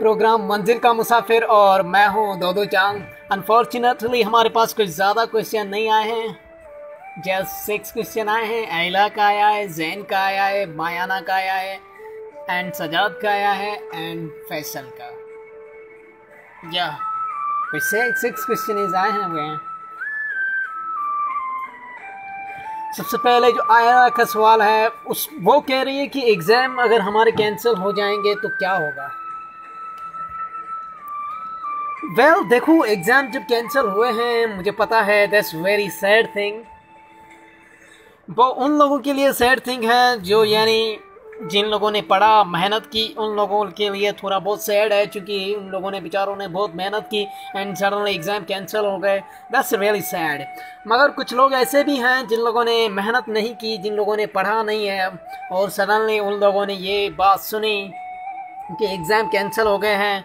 Programme मंजिल का मुसाफिर और मैं हूँ दोदो चांग। अनफॉर्चुनेटली हमारे पास कुछ ज़्यादा क्वेश्चन नहीं आए हैं। जस्ट 6 क्वेश्चन आए हैं। आयला का आया है, जैन का आया है, मायाना का आया है, एंड सजाद का आया है, एंड फैसल का। या कुछ 6 क्वेश्चन आए हैं। सबसे पहले जो आयला का सवाल है वो कह रही है कि एग्ज़ाम अगर हमारे कैंसिल हो जाएंगे तो क्या होगा। वेल देखो, एग्ज़ाम जब कैंसिल हुए हैं मुझे पता है दैट्स वेरी सैड थिंग। वो उन लोगों के लिए सैड थिंग है जो यानी जिन लोगों ने पढ़ा, मेहनत की, उन लोगों के लिए थोड़ा बहुत सैड है, क्योंकि उन लोगों ने बेचारों ने बहुत मेहनत की एंड सडनली एग्ज़ाम कैंसिल हो गए। That's really sad. मगर कुछ लोग ऐसे भी हैं जिन लोगों ने मेहनत नहीं की, जिन लोगों ने पढ़ा नहीं है, और सडनली उन लोगों ने ये बात सुनी कि एग्ज़ाम कैंसिल हो गए हैं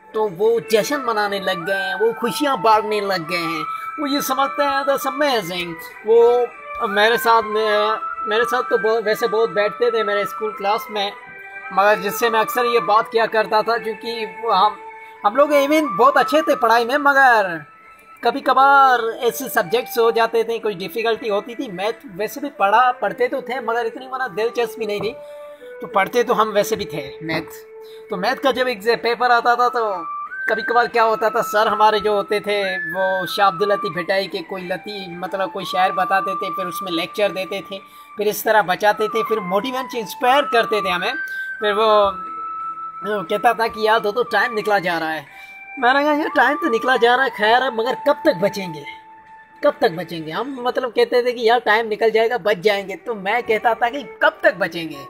तो वो जश्न मनाने लग गए हैं, वो खुशियाँ बांटने लग गए हैं। वो ये समझते हैं दैट्स अमेजिंग। वो मेरे साथ तो वैसे बहुत बैठते थे मेरे स्कूल क्लास में, मगर जिससे मैं अक्सर ये बात किया करता था, क्योंकि हम लोग इवन बहुत अच्छे थे पढ़ाई में, मगर कभी कभार ऐसे सब्जेक्ट्स हो जाते थे, कोई डिफ़िकल्टी होती थी। मैथ वैसे भी पढ़ते तो थे, मगर इतनी मना दिलचस्पी नहीं थी, तो पढ़ते तो हम वैसे भी थे मैथ। तो मैथ का जब एग्जाम पेपर आता था तो कभी कभार क्या होता था, सर हमारे जो होते थे वो शाह अब्दुल लतीफ़ भिटाई के कोई शायर बताते थे, फिर उसमें लेक्चर देते थे, फिर इस तरह बचाते थे, फिर मोटिवेशन इंस्पायर करते थे हमें। फिर वो कहता था कि यार तो टाइम निकला जा रहा है। मैंने कहा यार टाइम तो निकला जा रहा है, खैर है, मगर कब तक बचेंगे, कब तक बचेंगे। हम कहते थे कि यार टाइम निकल जाएगा, बच जाएंगे, तो मैं कहता था कि कब तक बचेंगे।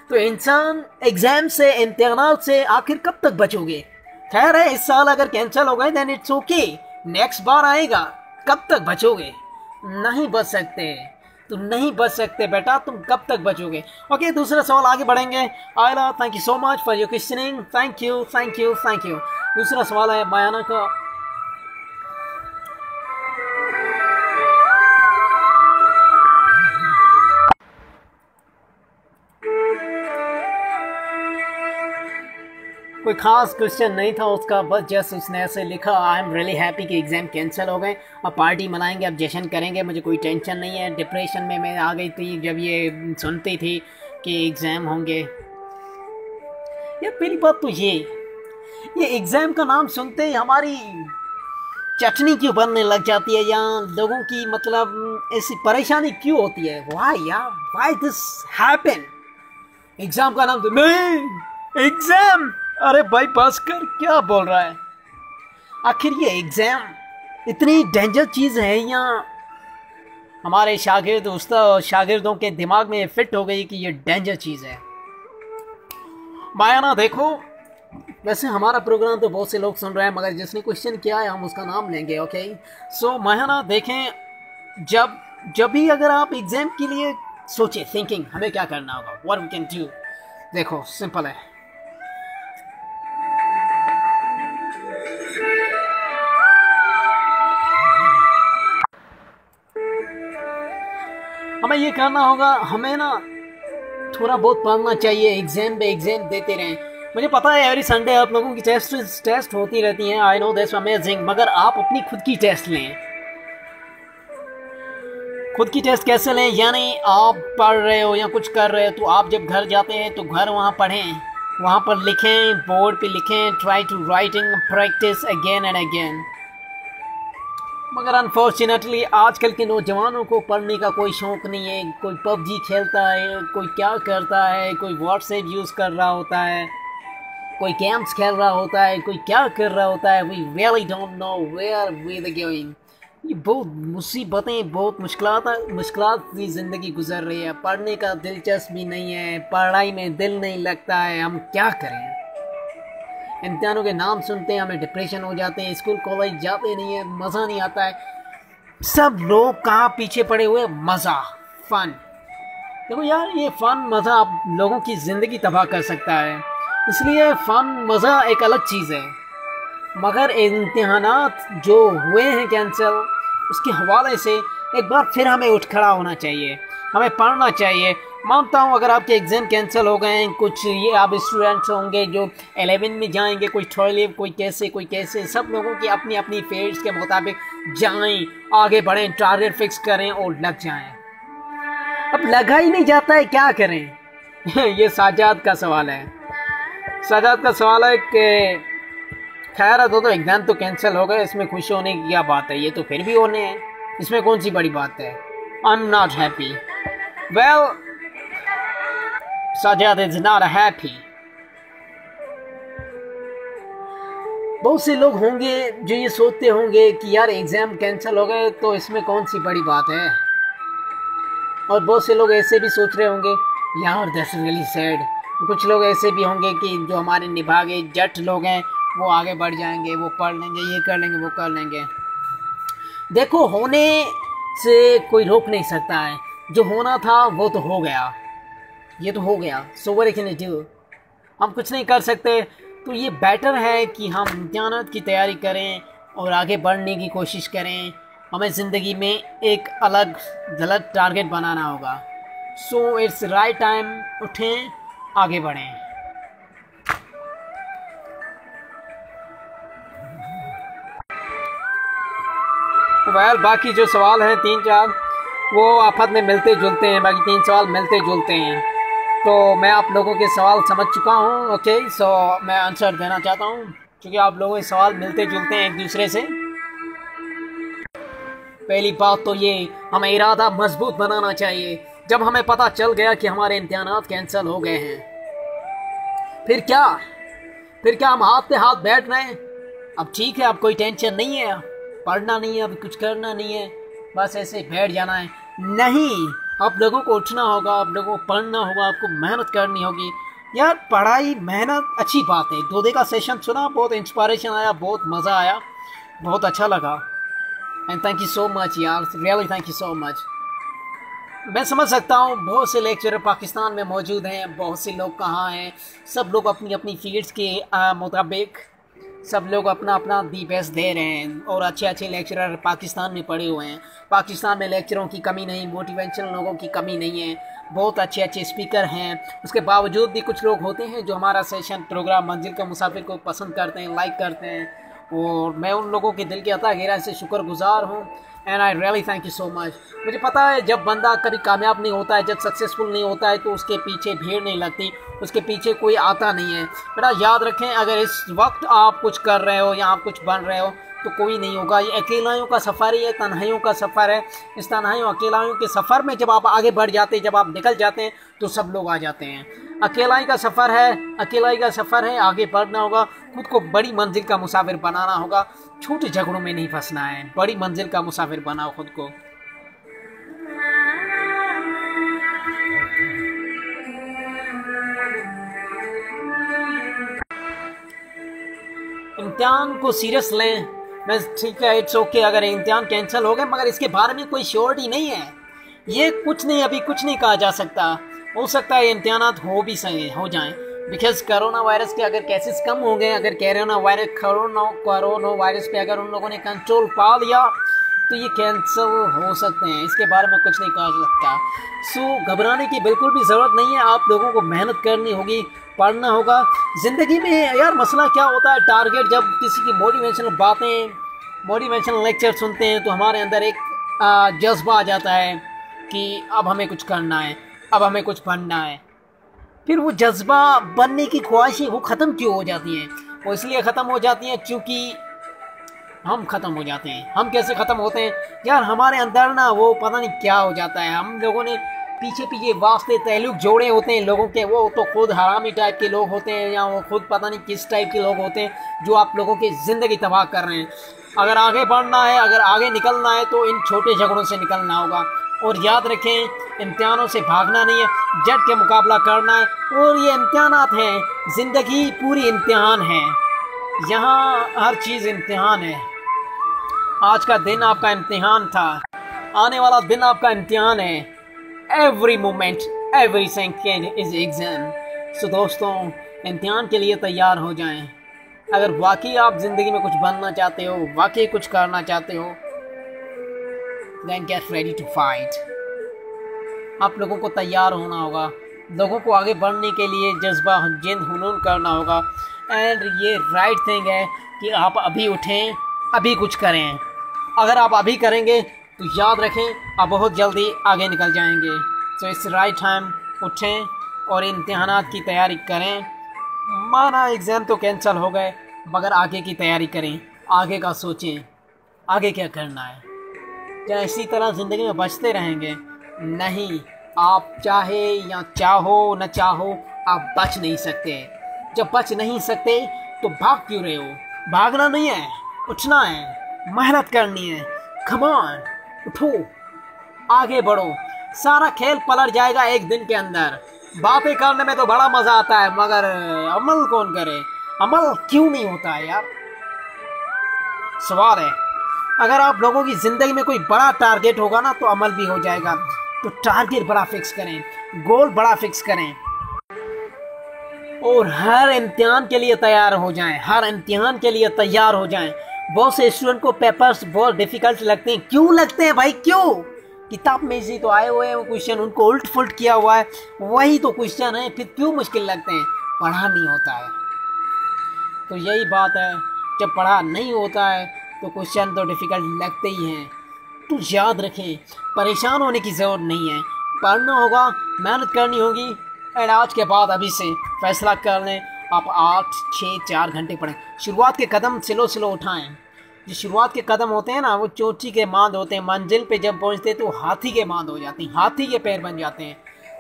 तो इंसान एग्ज़ाम से, इम्तिहानात से आखिर कब तक बचोगे। खैर है, इस साल अगर कैंसिल हो गए देन इट्स ओके, नेक्स्ट बार आएगा। कब तक बचोगे? नहीं बच सकते, तुम नहीं बच सकते बेटा, तुम कब तक बचोगे। ओके, दूसरा सवाल आगे बढ़ेंगे। आयला, thank you so much for your questioning. Thank you thank you thank you. दूसरा सवाल है मायाना का। कोई ख़ास क्वेश्चन नहीं था उसका, बस जस्ट उसने ऐसे लिखा, आई एम रियली हैप्पी कि एग्ज़ाम कैंसिल हो गए, अब पार्टी मनाएंगे, अब जश्न करेंगे, मुझे कोई टेंशन नहीं है। डिप्रेशन में मैं आ गई थी जब ये सुनती थी कि एग्ज़ाम होंगे। यार पहली बात तो ये एग्ज़ाम का नाम सुनते ही हमारी चटनी क्यों बनने लग जाती है, या लोगों की ऐसी परेशानी क्यों होती है। Why this happen. एग्ज़ाम का नाम तो नहीं, एग्ज़ाम, अरे भाई बस कर, क्या बोल रहा है। आखिर ये एग्ज़ाम इतनी डेंजर चीज़ है, या हमारे शागिर्दों के दिमाग में फिट हो गई कि ये डेंजर चीज़ है। मायाना देखो, वैसे हमारा प्रोग्राम तो बहुत से लोग सुन रहे हैं, मगर जिसने क्वेश्चन किया है हम उसका नाम लेंगे। ओके, सो मायाना देखें, जब भी अगर आप एग्ज़ाम के लिए सोचे, थिंकिंग हमें क्या करना होगा, व्हाट वी कैन डू। देखो सिंपल है, हमें ये करना होगा, हमें ना थोड़ा बहुत पढ़ना चाहिए, एग्ज़ाम पे एग्ज़ाम देते रहें। मुझे पता है एवरी संडे आप लोगों की टेस्ट होती रहती हैं, आई नो दैट्स अमेजिंग, मगर आप अपनी खुद की टेस्ट लें। खुद की टेस्ट कैसे लें, यानी आप पढ़ रहे हो या कुछ कर रहे हो, तो आप जब घर जाते हैं तो घर वहाँ पढ़ें, वहाँ पर लिखें, बोर्ड पे लिखें, try to writing practice again and again. मगर अनफॉर्चुनेटली आजकल के नौजवानों को पढ़ने का कोई शौक़ नहीं है। कोई पबजी खेलता है, कोई क्या करता है, कोई व्हाट्सएप यूज़ कर रहा होता है, कोई गेम्स खेल रहा होता है, कोई क्या कर रहा होता है। We really don't know where we are going. ये बहुत मुसीबतें, बहुत मुश्किलात की ज़िंदगी गुजर रही है। पढ़ने का दिलचस्पी नहीं है, पढ़ाई में दिल नहीं लगता है, हम क्या करें। इम्तिहानों के नाम सुनते हैं हमें डिप्रेशन हो जाते हैं, स्कूल कॉलेज जाते नहीं है, मज़ा नहीं आता है। सब लोग कहाँ पीछे पड़े हुए, मज़ा, फ़न। देखो यार, ये फ़न मज़ा आप लोगों की ज़िंदगी तबाह कर सकता है, इसलिए फ़न मज़ा एक अलग चीज़ है। मगर इम्तिहानात जो हुए हैं कैंसिल, उसके हवाले से एक बार फिर हमें उठ खड़ा होना चाहिए। हमें पढ़ना चाहिए। मानता हूँ अगर आपके एग्ज़ाम कैंसिल हो गए हैं, कुछ ये आप स्टूडेंट्स होंगे जो 11 में जाएंगे, कोई 12, कोई कैसे, सब लोगों की अपनी अपनी फेड्स के मुताबिक जाएं, आगे बढ़ें, टारगेट फिक्स करें और लग जाएं। अब लगा ही नहीं जाता है, क्या करें? ये साजाद का सवाल है। साजाद का सवाल है कि खैर है तो एग्ज़ाम तो कैंसिल हो गए, इसमें खुश होने की क्या बात है, ये तो फिर भी होने हैं, इसमें कौन सी बड़ी बात है। I am not happy. Well Sajad is not happy. बहुत से लोग होंगे जो ये सोचते होंगे कि यार एग्ज़ाम कैंसिल हो गए तो इसमें कौन सी बड़ी बात है, और बहुत से लोग ऐसे भी सोच रहे होंगे यार दैट्स रियली सैड। कुछ लोग ऐसे भी होंगे कि जो हमारे निभागे जट लोग हैं वो आगे बढ़ जाएंगे, वो पढ़ लेंगे, ये कर लेंगे, वो कर लेंगे। देखो होने से कोई रोक नहीं सकता है, जो होना था वो तो हो गया, ये तो हो गया। So what can you do, हम कुछ नहीं कर सकते। तो ये बेटर है कि हम इम्तिहानात की तैयारी करें और आगे बढ़ने की कोशिश करें। हमें ज़िंदगी में एक अलग गलत टारगेट बनाना होगा। सो इट्स राइट टाइम, उठें, आगे बढ़ें। वेल बाकी जो सवाल हैं 3-4 वो आफत में मिलते जुलते हैं, बाकी 3 सवाल मिलते जुलते हैं। तो मैं आप लोगों के सवाल समझ चुका हूँ। ओके, सो मैं आंसर देना चाहता हूँ क्योंकि आप लोगों के सवाल मिलते जुलते हैं एक दूसरे से। पहली बात तो ये, हमें इरादा मजबूत बनाना चाहिए। जब हमें पता चल गया कि हमारे इम्तिहानात कैंसिल हो गए हैं, फिर क्या हम हाथ पे हाथ बैठ रहे हैं? अब ठीक है, अब कोई टेंशन नहीं है, पढ़ना नहीं है, अब कुछ करना नहीं है, बस ऐसे बैठ जाना है। नहीं, आप लोगों को उठना होगा, आप लोगों को पढ़ना होगा, आपको मेहनत करनी होगी। यार पढ़ाई मेहनत अच्छी बात है। दूधे का सेशन सुना, बहुत इंस्पायरेशन आया, बहुत मज़ा आया, बहुत अच्छा लगा। And thank you so much यार, really thank you so much. मैं समझ सकता हूँ बहुत से लेक्चरर पाकिस्तान में मौजूद हैं, बहुत से लोग कहाँ हैं, सब लोग अपनी अपनी फील्ड्स के मुताबिक सब लोग अपना अपना दी बेस्ट दे रहे हैं और अच्छे अच्छे लेक्चरर पाकिस्तान में पड़े हुए हैं। पाकिस्तान में लेक्चरों की कमी नहीं, मोटिवेशनल लोगों की कमी नहीं है, बहुत अच्छे अच्छे स्पीकर हैं। उसके बावजूद भी कुछ लोग होते हैं जो हमारा सेशन प्रोग्राम मंजिल का मुसाफिर को पसंद करते हैं, लाइक करते हैं, और मैं उन लोगों के दिल के अता गहराई से शुक्रगुजार हूँ। And I really thank you so much. मुझे पता है जब बंदा कभी कामयाब नहीं होता है, जब सक्सेसफुल नहीं होता है, तो उसके पीछे भीड़ नहीं लगती, उसके पीछे कोई आता नहीं है। बेटा याद रखें, अगर इस वक्त आप कुछ कर रहे हो या आप कुछ बन रहे हो तो कोई नहीं होगा। ये अकेलाइयों का सफ़र ही है, तन्हाइयों का सफ़र है। इस तन्हाइयों अकेलाइयों के सफ़र में जब आप आगे बढ़ जाते हैं, जब आप निकल जाते हैं, तो सब लोग आ जाते हैं। अकेलाई का सफ़र है, आगे बढ़ना होगा, खुद को बड़ी मंजिल का मुसाफिर बनाना होगा। छोटे झगड़ों में नहीं फंसना है, बड़ी मंजिल का मुसाफिर बनाओ खुद को। इम्तिहान को सीरियस लें। मैं ठीक है, इट्स ओके अगर इम्तिहान कैंसिल हो गए, मगर इसके बारे में कोई श्योरिटी नहीं है। ये कुछ नहीं, अभी कुछ नहीं कहा जा सकता। हो सकता है इम्तिहानात हो जाएं, बिकॉज कोरोना वायरस के अगर केसेस कम हो गए, अगर कोरोना वायरस पे अगर उन लोगों ने कंट्रोल पा लिया तो ये कैंसिल हो सकते हैं। इसके बारे में कुछ नहीं कहा जा सकता। सो घबराने की बिल्कुल भी ज़रूरत नहीं है। आप लोगों को मेहनत करनी होगी, पढ़ना होगा। ज़िंदगी में यार मसला क्या होता है, टारगेट, जब किसी की मोटिवेशनल लेक्चर सुनते हैं तो हमारे अंदर एक जज्बा आ जाता है कि अब हमें कुछ करना है, अब हमें कुछ बनना है। फिर वो जज्बा बनने की ख्वाहिशें वो ख़त्म क्यों हो जाती हैं? वो इसलिए ख़त्म हो जाती हैं क्योंकि हम ख़त्म हो जाते हैं। हम कैसे ख़त्म होते हैं यार, हमारे अंदर ना वो पता नहीं क्या हो जाता है। हम लोगों ने पीछे वास्ते तैल्लुक जोड़े होते हैं लोगों के, वो तो खुद हरामी टाइप के लोग होते हैं या वो खुद पता नहीं किस टाइप के लोग होते हैं जो आप लोगों की ज़िंदगी तबाह कर रहे हैं। अगर आगे बढ़ना है, अगर आगे निकलना है तो इन छोटे झगड़ों से निकलना होगा। और याद रखें, इम्तिहानों से भागना नहीं है, जट के मुकाबला करना है। और ये इम्तिहानात हैं, ज़िंदगी पूरी इम्तिहान है, यहाँ हर चीज़ इम्तिहान है। आज का दिन आपका इम्तिहान था, आने वाला दिन आपका इम्तिहान है। Every moment, every second is exam. So दोस्तों, इम्तिहान के लिए तैयार हो जाएं। अगर वाकई आप ज़िंदगी में कुछ बनना चाहते हो, वाकई कुछ करना चाहते हो, then get ready to fight. आप लोगों को तैयार होना होगा, लोगों को आगे बढ़ने के लिए जज्बा जिंद हुनून करना होगा। एंड ये राइट थिंग है कि आप अभी उठें, अभी कुछ करें। अगर आप अभी करेंगे तो याद रखें आप बहुत जल्दी आगे निकल जाएंगे। तो इट्स राइट टाइम, उठें और इम्तिहानात की तैयारी करें। माना एग्ज़ाम तो कैंसिल हो गए, मगर आगे की तैयारी करें, आगे का सोचें, आगे क्या करना है। क्या इसी तरह ज़िंदगी में बचते रहेंगे? नहीं, आप चाहे या चाहो न चाहो आप बच नहीं सकते। जब बच नहीं सकते तो भाग क्यों रहे हो? भागना नहीं है, उठना है, मेहनत करनी है। कम ऑन, उठो, आगे बढ़ो। सारा खेल पलट जाएगा एक दिन के अंदर। बातें करने में तो बड़ा मज़ा आता है, मगर अमल कौन करे? अमल क्यों नहीं होता है यार? सवाल है। अगर आप लोगों की ज़िंदगी में कोई बड़ा टारगेट होगा ना तो अमल भी हो जाएगा। तो टारगेट बड़ा फिक्स करें, गोल बड़ा फिक्स करें और हर इम्तिहान के लिए तैयार हो जाएं। हर इम्तिहान के लिए तैयार हो जाएं। बहुत से स्टूडेंट को पेपर्स बहुत डिफ़िकल्ट लगते हैं। क्यों लगते हैं भाई, क्यों? किताब में से तो आए हुए हैं वो क्वेश्चन, उनको उल्ट फुल्ट किया हुआ है, वही तो क्वेश्चन है, फिर क्यों मुश्किल लगते हैं? पढ़ा नहीं होता है। तो यही बात है, जब पढ़ा नहीं होता है तो क्वेश्चन तो डिफ़िकल्ट लगते ही हैं। तो याद रखें, परेशान होने की ज़रूरत नहीं है। पढ़ना होगा, मेहनत करनी होगी। एंड आज के बाद अभी से फैसला कर लें, आप 8, 6, 4 घंटे पढ़ें। शुरुआत के कदम स्लो स्लो उठाएं। जो शुरुआत के कदम होते हैं ना, वो चोटी के मांद होते हैं। मंजिल पे जब पहुंचते हैं तो हाथी के मांद हो जाते हैं, हाथी के पैर बन जाते हैं।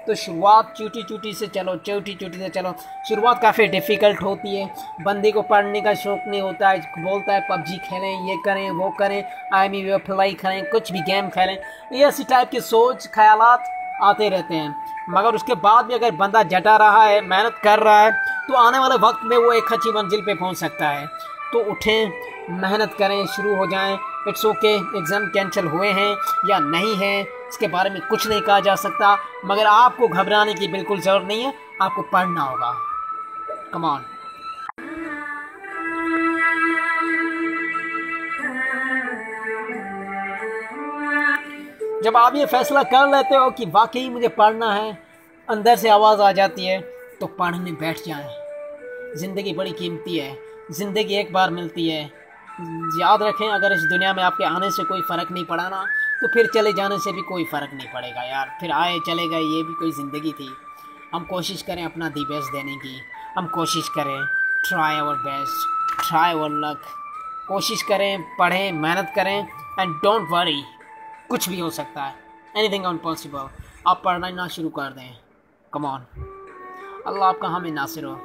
तो शुरुआत चोटी चोटी से चलो, चोटी चोटी से चलो। शुरुआत काफ़ी डिफ़िकल्ट होती है। बंदे को पढ़ने का शौक़ नहीं होता है, बोलता है पबजी खेलें, ये करें, वो करें, IME अप्लाई करें, कुछ भी गेम खेलें। ये ऐसी टाइप की सोच ख्यालात आते रहते हैं। मगर उसके बाद भी अगर बंदा जटा रहा है, मेहनत कर रहा है, तो आने वाले वक्त में वो एक अच्छी मंजिल पे पहुंच सकता है। तो उठें, मेहनत करें, शुरू हो जाएं। इट्स ओके, एग्ज़ाम कैंसिल हुए हैं या नहीं हैं इसके बारे में कुछ नहीं कहा जा सकता, मगर आपको घबराने की बिल्कुल ज़रूरत नहीं है। आपको पढ़ना होगा। Come on. जब आप ये फैसला कर लेते हो कि वाकई मुझे पढ़ना है, अंदर से आवाज़ आ जाती है, तो पढ़ने बैठ जाएं। ज़िंदगी बड़ी कीमती है, ज़िंदगी एक बार मिलती है। याद रखें, अगर इस दुनिया में आपके आने से कोई फ़र्क नहीं पड़ा ना, तो फिर चले जाने से भी कोई फ़र्क नहीं पड़ेगा यार। फिर आए चले गए, ये भी कोई ज़िंदगी थी। हम कोशिश करें अपना दी बेस्ट देने की। हम कोशिश करें, try our best, try our luck. कोशिश करें, पढ़ें, मेहनत करें एंड डोंट वरी, कुछ भी हो सकता है। Anything impossible. आप पढ़ना शुरू कर दें। Come on. अल्लाह आपका हमें नासिर हो।